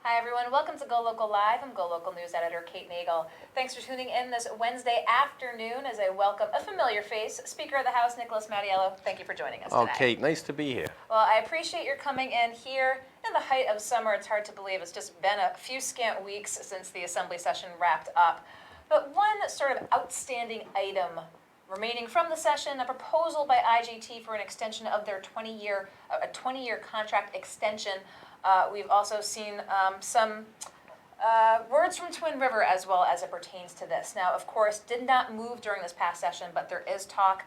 Hi everyone, welcome to GoLocal Live. I'm GoLocal News Editor Kate Nagel. Thanks for tuning in this Wednesday afternoon as I welcome a familiar face, Speaker of the House Nicholas Mattiello. Thank you for joining us today. Kate, nice to be here. Well, I appreciate your coming in here in the height of summer. It's hard to believe it's just been a few scant weeks since the Assembly session wrapped up. But one sort of outstanding item remaining from the session, a proposal by IGT for an extension of their 20-year contract extension. We've also seen some words from Twin River as well as it pertains to this. Now, of course, did not move during this past session, but there is talk.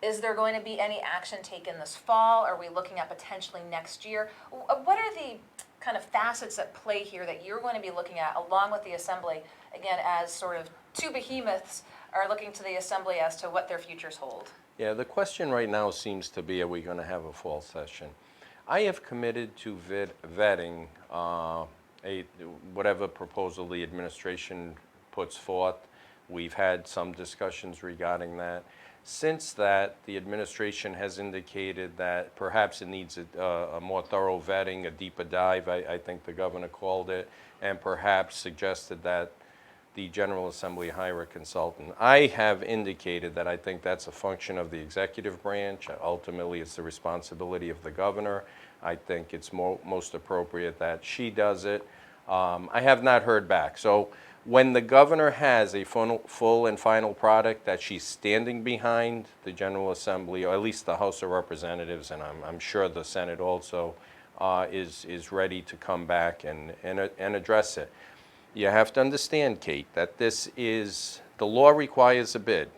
Is there going to be any action taken this fall? Are we looking at potentially next year? What are the kind of facets at play here that you're going to be looking at along with the Assembly, again, as sort of two behemoths are looking to the Assembly as to what their futures hold? Yeah, the question right now seems to be, are we going to have a fall session? I have committed to vetting whatever proposal the administration puts forth. We've had some discussions regarding that. Since that, the administration has indicated that perhaps it needs a more thorough vetting, a deeper dive, I think the governor called it, and perhaps suggested that the General Assembly hire a consultant. I have indicated that I think that's a function of the executive branch. Ultimately, it's the responsibility of the governor. I think it's most appropriate that she does it. I have not heard back. So when the governor has a full and final product that she's standing behind, the General Assembly, or at least the House of Representatives, and I'm sure the Senate also, is ready to come back and address it. You have to understand, Kate, that the law requires a bid.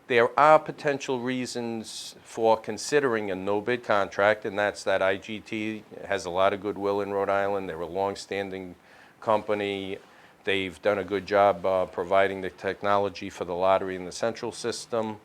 There are potential reasons for considering a no-bid contract, and that's that IGT has a lot of goodwill in Rhode Island. They're a long-standing company. They've done a good job providing the technology for the lottery and the central system.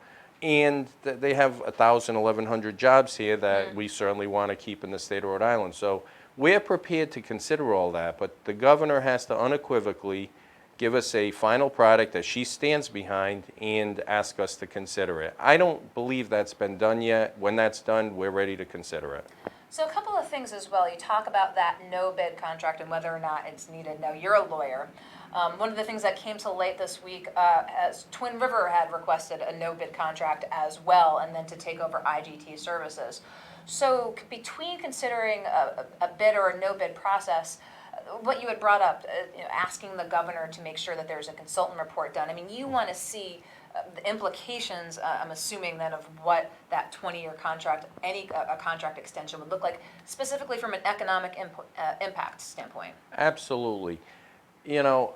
And they have 1,000, 1,100 jobs here that we certainly want to keep in the state of Rhode Island. So we're prepared to consider all that, but the governor has to unequivocally give us a final product that she stands behind and ask us to consider it. I don't believe that's been done yet. When that's done, we're ready to consider it. So a couple of things as well. You talk about that no-bid contract and whether or not it's needed. Now, you're a lawyer. One of the things that came to light this week, as Twin River had requested a no-bid contract as well, and then to take over IGT services. So between considering a bid or a no-bid process, what you had brought up, asking the governor to make sure that there's a consultant report done. I mean, you want to see the implications, I'm assuming, then of what that 20-year contract, a contract extension would look like, specifically from an economic impact standpoint. Absolutely. You know,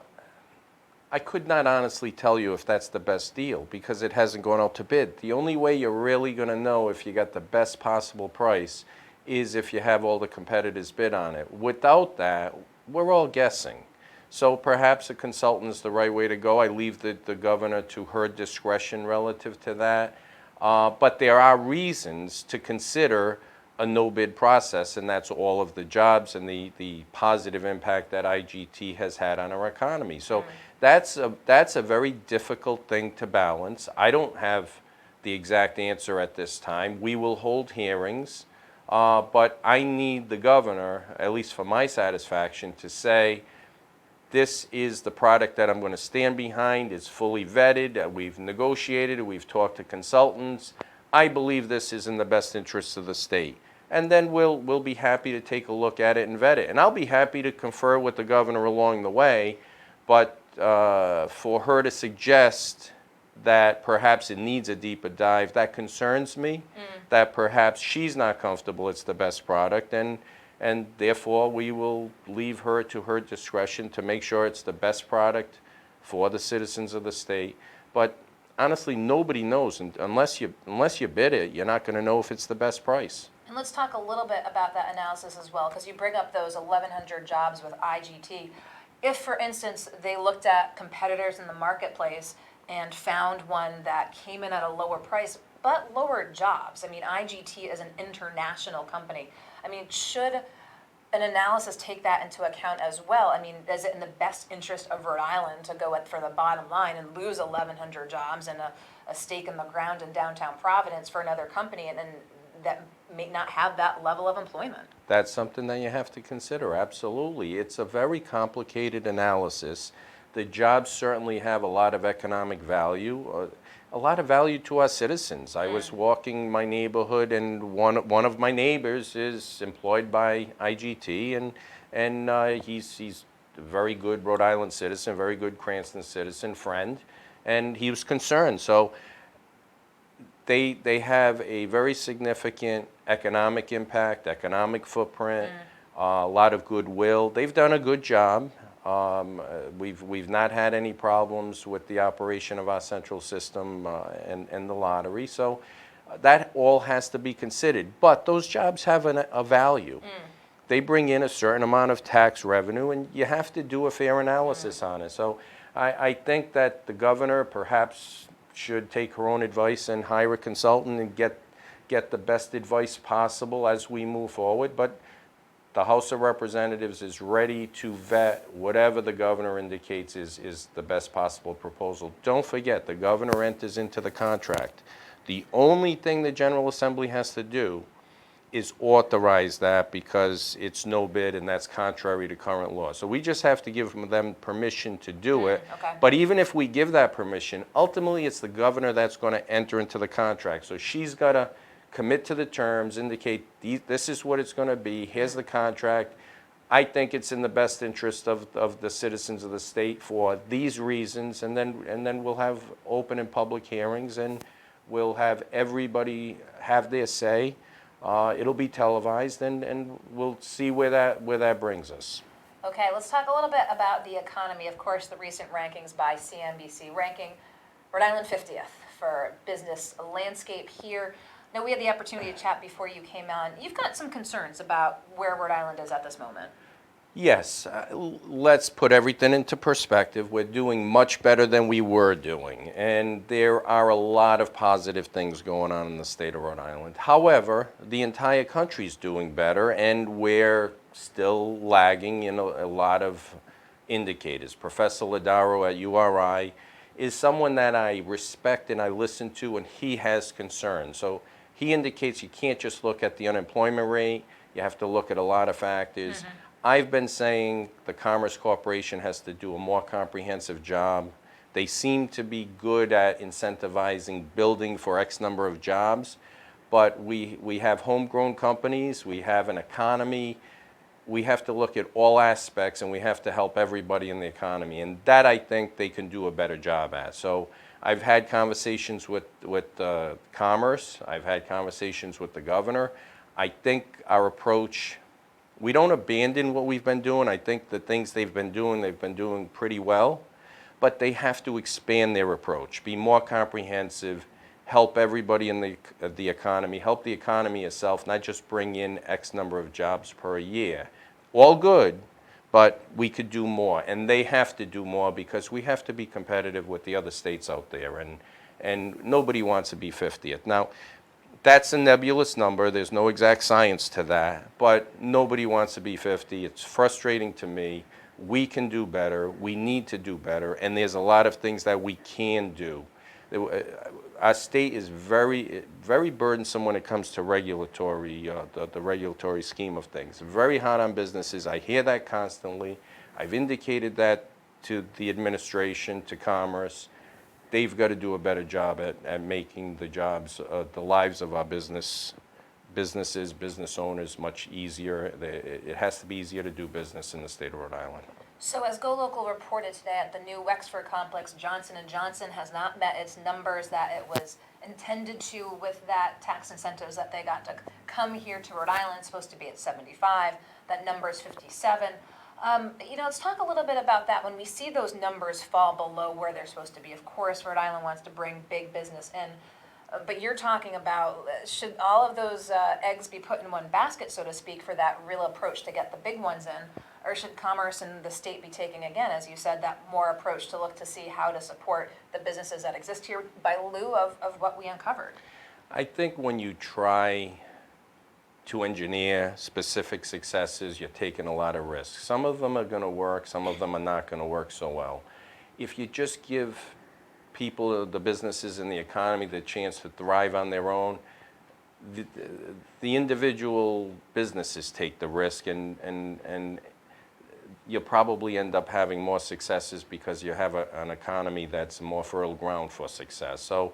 I could not honestly tell you if that's the best deal because it hasn't gone out to bid. The only way you're really going to know if you got the best possible price is if you have all the competitors bid on it. Without that, we're all guessing. So perhaps a consultant is the right way to go. I leave the governor to her discretion relative to that. But there are reasons to consider a no-bid process, and that's all of the jobs and the positive impact that IGT has had on our economy. So that's a very difficult thing to balance. I don't have the exact answer at this time. We will hold hearings. But I need the governor, at least for my satisfaction, to say, this is the product that I'm going to stand behind. It's fully vetted. We've negotiated. We've talked to consultants. I believe this is in the best interest of the state. And then we'll be happy to take a look at it and vet it. And I'll be happy to confer with the governor along the way. But for her to suggest that perhaps it needs a deeper dive, that concerns me, that perhaps she's not comfortable it's the best product, and therefore we will leave her to her discretion to make sure it's the best product for the citizens of the state. But honestly, nobody knows, and unless you bid it, you're not going to know if it's the best price. And let's talk a little bit about that analysis as well, because you bring up those 1,100 jobs with IGT. If, for instance, they looked at competitors in the marketplace and found one that came in at a lower price, but lower jobs. I mean, IGT is an international company. I mean, should an analysis take that into account as well? I mean, is it in the best interest of Rhode Island to go for the bottom line and lose 1,100 jobs and a stake in the ground in downtown Providence for another company, and that may not have that level of employment. That's something that you have to consider, absolutely. It's a very complicated analysis. The jobs certainly have a lot of economic value, a lot of value to our citizens. I was walking my neighborhood, and one of my neighbors is employed by IGT, and he's a very good Rhode Island citizen, very good Cranston citizen, friend, and he was concerned. So they have a very significant economic impact, economic footprint, a lot of goodwill. They've done a good job. We've not had any problems with the operation of our central system and the lottery. So that all has to be considered. But those jobs have a value. They bring in a certain amount of tax revenue, and you have to do a fair analysis on it. So I think that the governor perhaps should take her own advice and hire a consultant and get the best advice possible as we move forward. But the House of Representatives is ready to vet whatever the governor indicates is the best possible proposal. Don't forget, the governor enters into the contract. The only thing the General Assembly has to do is authorize that, because it's no bid and that's contrary to current law. So we just have to give them permission to do it. Okay. But even if we give that permission, ultimately it's the governor that's going to enter into the contract. So she's got to commit to the terms, indicate this is what it's going to be, here's the contract. I think it's in the best interest of the citizens of the state for these reasons, and then we'll have open and public hearings, and we'll have everybody have their say. It'll be televised, and we'll see where that brings us. Okay, let's talk a little bit about the economy. Of course, the recent rankings by CNBC ranking Rhode Island 50th for business landscape here. Now, we had the opportunity to chat before you came on. You've got some concerns about where Rhode Island is at this moment. Yes, let's put everything into perspective. We're doing much better than we were doing, and there are a lot of positive things going on in the state of Rhode Island. However, the entire country's doing better, and we're still lagging in a lot of indicators. Professor Ladaro at URI is someone that I respect and I listen to, and he has concerns. So he indicates you can't just look at the unemployment rate, you have to look at a lot of factors. I've been saying the Commerce Corporation has to do a more comprehensive job. They seem to be good at incentivizing building for X number of jobs, but we have homegrown companies, we have an economy. We have to look at all aspects, and we have to help everybody in the economy, and that I think they can do a better job at. So I've had conversations with Commerce, I've had conversations with the governor. I think our approach, we don't abandon what we've been doing. I think the things they've been doing pretty well, but they have to expand their approach, be more comprehensive, help everybody in the economy, help the economy itself, not just bring in X number of jobs per year. All good, but we could do more, and they have to do more, because we have to be competitive with the other states out there, and nobody wants to be 50th. Now, that's a nebulous number. There's no exact science to that, but nobody wants to be 50. It's frustrating to me. We can do better. We need to do better, and there's a lot of things that we can do. Our state is very, very burdensome when it comes to regulatory, the regulatory scheme of things. Very hard on businesses. I hear that constantly. I've indicated that to the administration, to Commerce. They've got to do a better job at making the jobs, the lives of our business owners much easier. It has to be easier to do business in the state of Rhode Island. So as GoLocal reported today at the new Wexford complex, Johnson & Johnson has not met its numbers that it was intended to with that tax incentives that they got to come here to Rhode Island. It's supposed to be at 75. That number is 57. Let's talk a little bit about that. When we see those numbers fall below where they're supposed to be, of course, Rhode Island wants to bring big business in. But you're talking about, should all of those eggs be put in one basket, so to speak, for that real approach to get the big ones in? Or should Commerce and the state be taking, again, as you said, that more approach to look to see how to support the businesses that exist here by lieu of what we uncovered? I think when you try to engineer specific successes, you're taking a lot of risks. Some of them are going to work, some of them are not going to work so well. If you just give people, the businesses in the economy, the chance to thrive on their own, the, the individual businesses take the risk, and you'll probably end up having more successes because you have an economy that's more fertile ground for success. So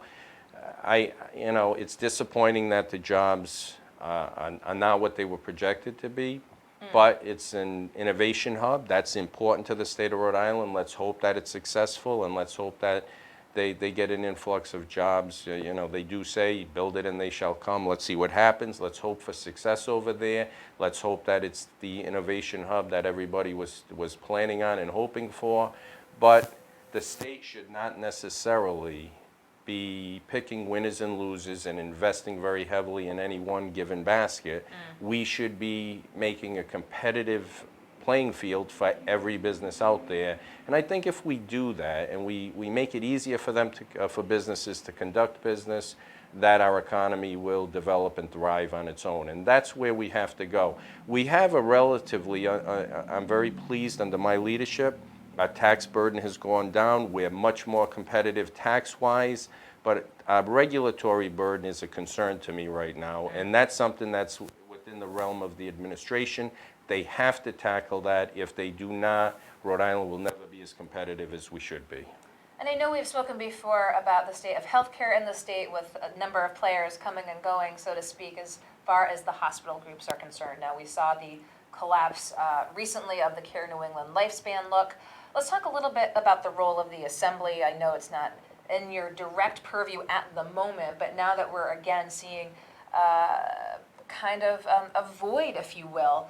it's disappointing that the jobs are not what they were projected to be, but it's an innovation hub that's important to the state of Rhode Island. Let's hope that it's successful, and let's hope that they get an influx of jobs. They do say, build it and they shall come. Let's see what happens. Let's hope for success over there. Let's hope that it's the innovation hub that everybody was planning on and hoping for. But the state should not necessarily be picking winners and losers and investing very heavily in any one given basket. We should be making a competitive playing field for every business out there. And I think if we do that and we make it easier for them for businesses to conduct business, that our economy will develop and thrive on its own. And that's where we have to go. We have a relatively, I'm very pleased under my leadership, our tax burden has gone down. We're much more competitive tax-wise, but our regulatory burden is a concern to me right now. And that's something that's within the realm of the administration. They have to tackle that. If they do not, Rhode Island will never be as competitive as we should be. And I know we've spoken before about the state of healthcare in the state with a number of players coming and going, so to speak, as far as the hospital groups are concerned. Now, we saw the collapse recently of the Care New England lifespan look. Let's talk a little bit about the role of the Assembly. I know it's not in your direct purview at the moment, but now that we're again seeing kind of a void, if you will,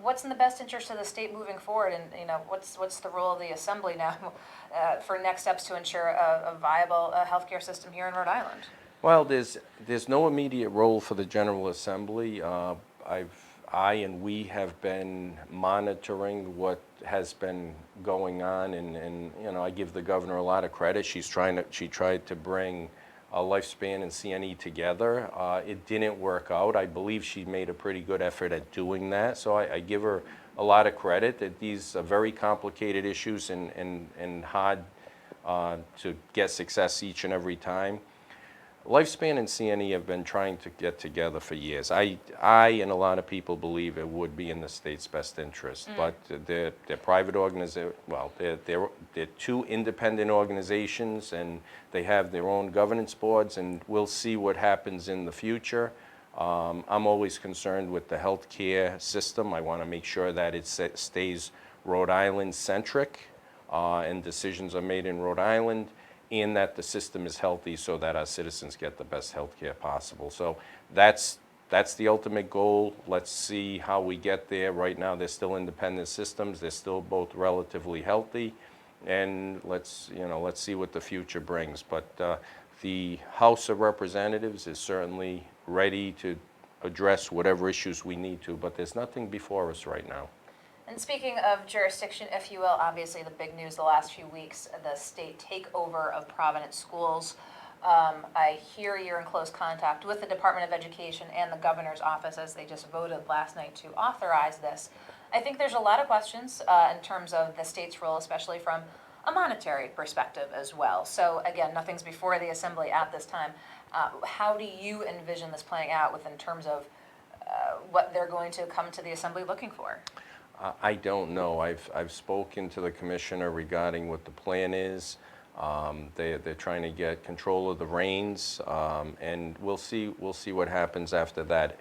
what's in the best interest of the state moving forward, and what's the role of the Assembly now for next steps to ensure a viable healthcare system here in Rhode Island? Well, there's no immediate role for the General Assembly. I and we have been monitoring what has been going on, and I give the governor a lot of credit. She tried to bring lifespan and CNE together. It didn't work out. I believe she made a pretty good effort at doing that, so I give her a lot of credit. That these are very complicated issues and hard to get success each and every time. Lifespan and CNE have been trying to get together for years. I and a lot of people believe it would be in the state's best interest, but they're private organizations. Well, they're two independent organizations, and they have their own governance boards, and we'll see what happens in the future. I'm always concerned with the healthcare system. I want to make sure that it stays Rhode Island centric, and decisions are made in Rhode Island, and that the system is healthy so that our citizens get the best health care possible. So that's the ultimate goal. Let's see how we get there. Right now, they're still independent systems. They're still both relatively healthy, and let's see what the future brings. But the House of Representatives is certainly ready to address whatever issues we need to, but there's nothing before us right now. And speaking of jurisdiction, if you will, obviously the big news the last few weeks, the state takeover of Providence schools. I hear you're in close contact with the Department of Education and the governor's office as they just voted last night to authorize this. I think there's a lot of questions in terms of the state's role, especially from a monetary perspective as well. So again, nothing's before the Assembly at this time. How do you envision this playing out in terms of what they're going to come to the Assembly looking for? I don't know. I've spoken to the commissioner regarding what the plan is. They're trying to get control of the reins, and we'll see what happens after that.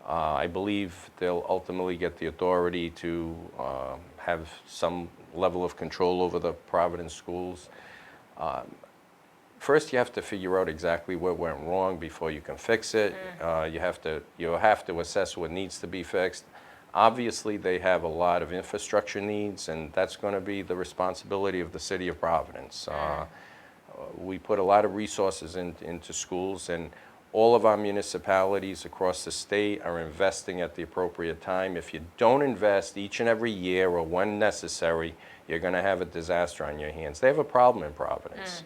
I believe they'll ultimately get the authority to have some level of control over the Providence schools. First, you have to figure out exactly what went wrong before you can fix it. You have to assess what needs to be fixed. Obviously, they have a lot of infrastructure needs, and that's going to be the responsibility of the city of Providence. We put a lot of resources into schools, and all of our municipalities across the state are investing at the appropriate time. If you don't invest each and every year or when necessary, you're going to have a disaster on your hands. They have a problem in Providence,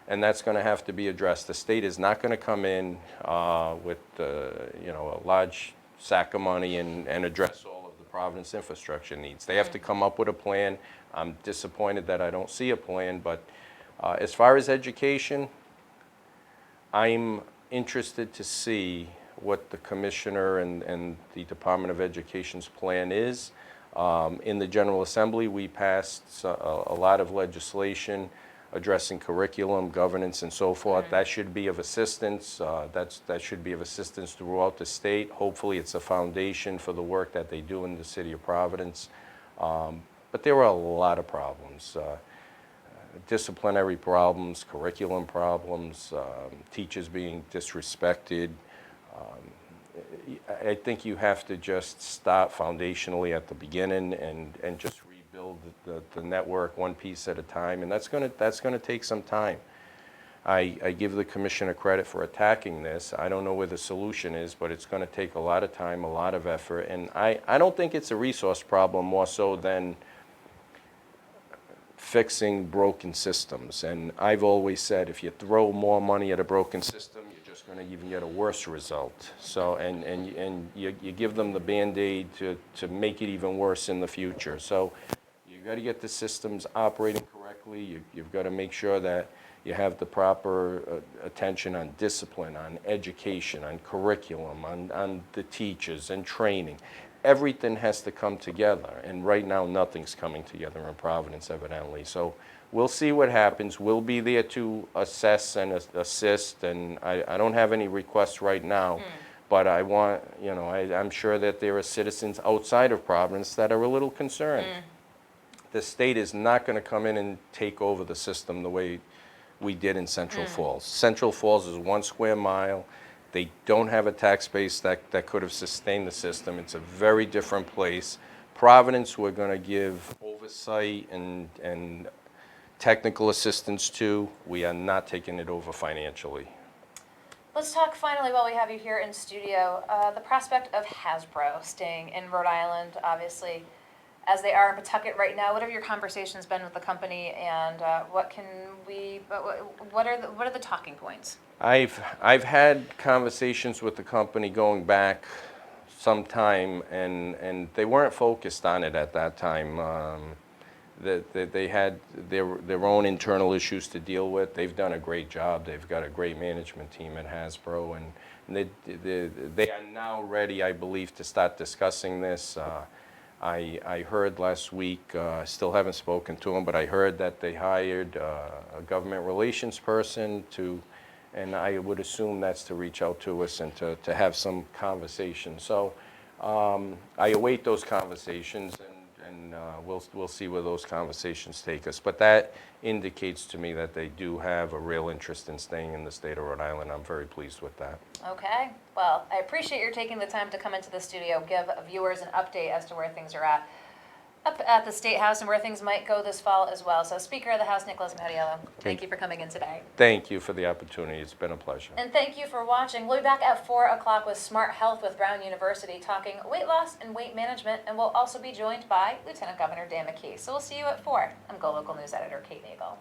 and that's going to have to be addressed. The state is not going to come in with a large sack of money and address all of the Providence infrastructure needs. They have to come up with a plan. I'm disappointed that I don't see a plan, but as far as education, I'm interested to see what the commissioner and the Department of Education's plan is. In the General Assembly, we passed a lot of legislation addressing curriculum, governance, and so forth. That should be of assistance. That should be of assistance throughout the state. Hopefully, it's a foundation for the work that they do in the city of Providence. But there are a lot of problems. Disciplinary problems, curriculum problems, teachers being disrespected. I think you have to just start foundationally at the beginning and just rebuild the network one piece at a time, and that's gonna take some time. I give the commissioner credit for attacking this. I don't know where the solution is, but it's gonna take a lot of time, a lot of effort, and I don't think it's a resource problem more so than fixing broken systems. And I've always said, if you throw more money at a broken system, you're just going to even get a worse result. So, and you give them the Band-Aid to make it even worse in the future. So you got to get the systems operating correctly. You've got to make sure that you have the proper attention on discipline, on education, on curriculum, on the teachers and training. Everything has to come together, and right now nothing's coming together in Providence, evidently. So we'll see what happens. We'll be there to assess and assist, and I don't have any requests right now, but I want, I'm sure that there are citizens outside of Providence that are a little concerned. The state is not going to come in and take over the system the way we did in Central Falls. Central Falls is 1 square mile. They don't have a tax base that could have sustained the system. It's a very different place. Providence, we're going to give oversight and technical assistance to. We are not taking it over financially. Let's talk finally, while we have you here in studio, the prospect of Hasbro staying in Rhode Island, obviously, as they are in Pawtucket right now. What have your conversations been with the company, and what are the talking points? I've had conversations with the company going back some time, and they weren't focused on it at that time. They had their own internal issues to deal with. They've done a great job. They've got a great management team at Hasbro, and they are now ready, I believe, to start discussing this. I heard last week, still haven't spoken to them, but I heard that they hired a government relations person and I would assume that's to reach out to us and to have some conversation. So I await those conversations, and we'll see where those conversations take us. But that indicates to me that they do have a real interest in staying in the state of Rhode Island. I'm very pleased with that. Okay. Well, I appreciate your taking the time to come into the studio, give viewers an update as to where things are at up at the State House and where things might go this fall as well. So, Speaker of the House, Nicholas Mattiello, thank you for coming in today. Thank you for the opportunity. It's been a pleasure. And thank you for watching. We'll be back at 4 o'clock with Smart Health with Brown University, talking weight loss and weight management, and we'll also be joined by Lieutenant Governor Dan McKee. So we'll see you at 4. I'm GoLocal News Editor Kate Nagel.